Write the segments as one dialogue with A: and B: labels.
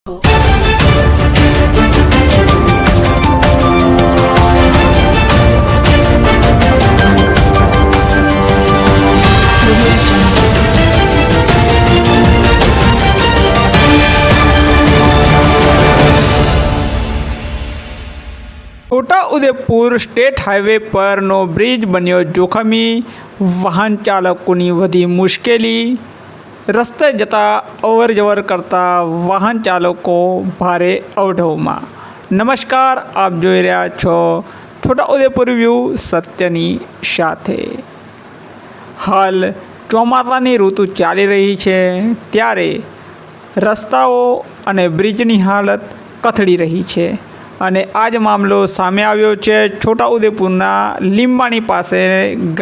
A: Chhota Udepur state highway પરનો bridge બન્યો જોખમી, વાહન ચાલકોની વધી મુશ્કેલી, રસ્તે જતા અવરજવર કરતા વાહન ચાલકો ભારે અવઢવમાં। નમસ્કાર, આપ જોઈ રહ્યા છો છોટાઉદેપુર વ્યૂ સત્યની સાથે। હાલ ચોમાસાની ઋતુ ચાલી રહી છે, ત્યારે રસ્તાઓ અને બ્રિજની હાલત કથળી રહી છે અને આ જ મામલો સામે આવ્યો છે છોટાઉદેપુરના લીંબાણી પાસે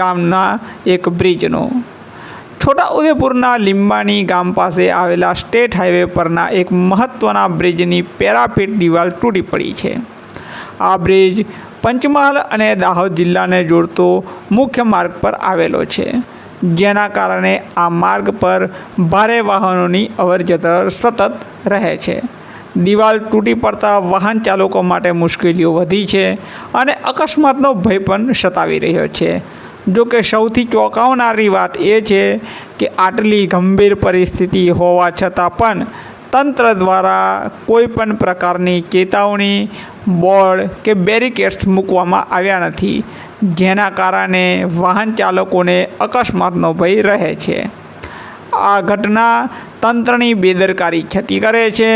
A: ગામના એક બ્રિજનો। છોટાઉદેપુરના લીંબાણી ગામ પાસે આવેલા સ્ટેટ હાઈવે પરના એક મહત્ત્વના બ્રિજની પેરાપેટ દિવાલ તૂટી પડી છે। આ બ્રિજ પંચમહાલ અને દાહોદ જિલ્લાને જોડતો મુખ્ય માર્ગ પર આવેલો છે, જેના કારણે આ માર્ગ પર ભારે વાહનોની અવરજવર સતત રહે છે। દિવાલ તૂટી પડતા વાહન ચાલકો માટે મુશ્કેલીઓ વધી છે અને અકસ્માતનો ભય પણ સતાવી રહ્યો છે। જોકે સૌથી ચોંકાવનારી વાત એ છે કે આટલી ગંભીર પરિસ્થિતિ હોવા છતાં પણ તંત્ર દ્વારા કોઈ પણ પ્રકારની ચેતવણી, બોર્ડ કે બેરિકેડ્સ મૂકવામાં આવ્યા નથી, જેના કારણે વાહન ચાલકોને અકસ્માતનો ભય રહે છે। આ ઘટના તંત્રની બેદરકારી છતી કરે છે,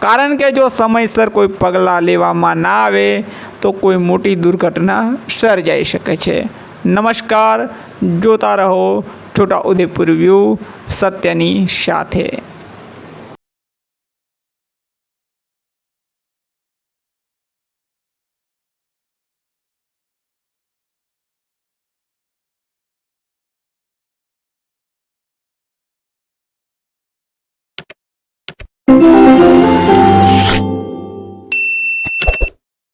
A: કારણ કે જો સમયસર કોઈ પગલાં લેવામાં ના આવે તો કોઈ મોટી દુર્ઘટના સર્જાઈ શકે છે। નમસ્કાર, જોતા રહો છોટાઉદેપુર વ્યૂ સત્યની સાથે।